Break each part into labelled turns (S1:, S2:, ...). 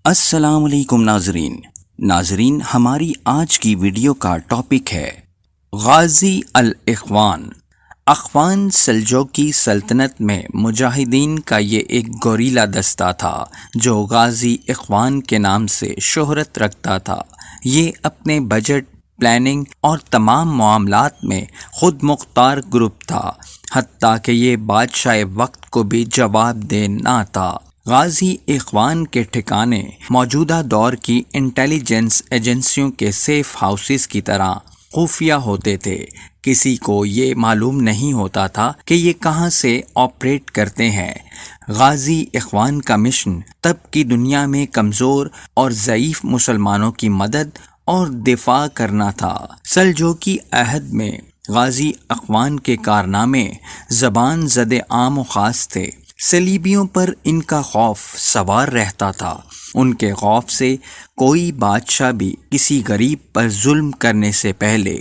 S1: السلام علیکم ناظرین ہماری آج کی ویڈیو کا ٹاپک ہے غازی الاخوان۔ اخوان سلجوقی سلطنت میں مجاہدین کا یہ ایک گوریلا دستہ تھا جو غازی اخوان کے نام سے شہرت رکھتا تھا۔ یہ اپنے بجٹ، پلاننگ اور تمام معاملات میں خود مختار گروپ تھا، حتیٰ کہ یہ بادشاہ وقت کو بھی جواب دہ نہ تھا۔ غازی اخوان کے ٹھکانے موجودہ دور کی انٹیلیجنس ایجنسیوں کے سیف ہاؤسز کی طرح خفیہ ہوتے تھے۔ کسی کو یہ معلوم نہیں ہوتا تھا کہ یہ کہاں سے آپریٹ کرتے ہیں۔ غازی اخوان کا مشن تب کی دنیا میں کمزور اور ضعیف مسلمانوں کی مدد اور دفاع کرنا تھا۔ سلجوقی عہد میں غازی اخوان کے کارنامے زبان زد عام و خاص تھے۔ صلیبیوں پر ان کا خوف سوار رہتا تھا۔ ان کے خوف سے کوئی بادشاہ بھی کسی غریب پر ظلم کرنے سے پہلے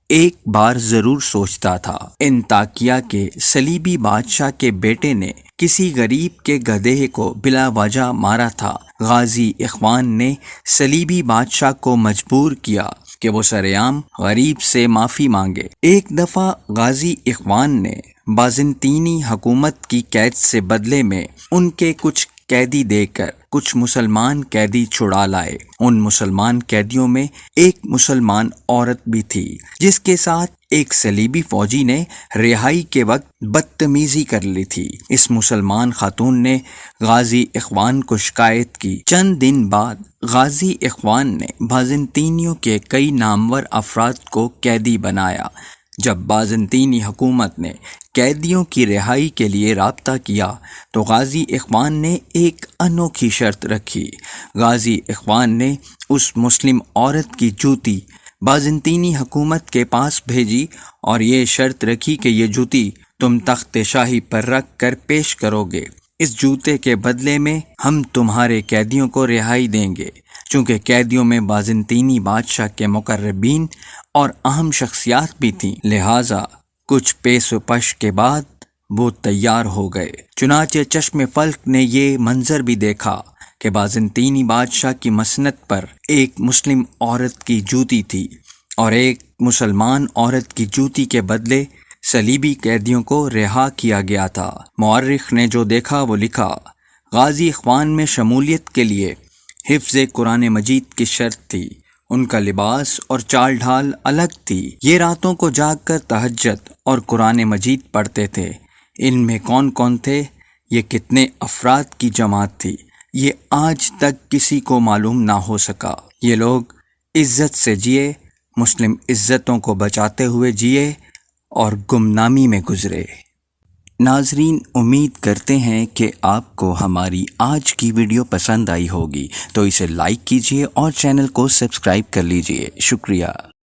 S1: ایک بار ضرور سوچتا تھا۔ انطاکیہ کے صلیبی بادشاہ کے بیٹے نے کسی غریب کے گدھے کو بلا وجہ مارا تھا۔ غازی اخوان نے صلیبی بادشاہ کو مجبور کیا کہ وہ سرعام غریب سے معافی مانگے۔ ایک دفعہ غازی اخوان نے بازنطینی حکومت کی قید سے بدلے میں ان کے کچھ قیدی دے کر کچھ مسلمان قیدی چھڑا لائے۔ ان مسلمان قیدیوں میں ایک مسلمان عورت بھی تھی جس کے ساتھ ایک صلیبی فوجی نے رہائی کے وقت بدتمیزی کر لی تھی۔ اس مسلمان خاتون نے غازی اخوان کو شکایت کی۔ چند دن بعد غازی اخوان نے بازنطینیوں کے کئی نامور افراد کو قیدی بنایا۔ جب بازنطینی حکومت نے قیدیوں کی رہائی کے لیے رابطہ کیا تو غازی اخوان نے ایک انوکھی شرط رکھی۔ غازی اخوان نے اس مسلم عورت کی جوتی بازنطینی حکومت کے پاس بھیجی اور یہ شرط رکھی کہ یہ جوتی تم تخت شاہی پر رکھ کر پیش کرو گے۔ اس جوتے کے بدلے میں ہم تمہارے قیدیوں کو رہائی دیں گے۔ چونکہ قیدیوں میں بازنطینی بادشاہ کے مقربین اور اہم شخصیات بھی تھیں، لہٰذا کچھ پیش و پش کے بعد وہ تیار ہو گئے۔ چنانچہ چشم فلک نے یہ منظر بھی دیکھا کہ بازنطینی بادشاہ کی مسند پر ایک مسلم عورت کی جوتی تھی اور ایک مسلمان عورت کی جوتی کے بدلے صلیبی قیدیوں کو رہا کیا گیا تھا۔ مورخ نے جو دیکھا وہ لکھا۔ غازی اخوان میں شمولیت کے لیے حفظ قرآن مجید کی شرط تھی۔ ان کا لباس اور چال ڈھال الگ تھی۔ یہ راتوں کو جاگ کر تہجد اور قرآن مجید پڑھتے تھے۔ ان میں کون کون تھے، یہ کتنے افراد کی جماعت تھی، یہ آج تک کسی کو معلوم نہ ہو سکا۔ یہ لوگ عزت سے جیے، مسلم عزتوں کو بچاتے ہوئے جیے اور گمنامی میں گزرے۔ ناظرین، امید کرتے ہیں کہ آپ کو ہماری آج کی ویڈیو پسند آئی ہوگی، تو اسے لائک کیجیے اور چینل کو سبسکرائب کر لیجیے۔ شکریہ۔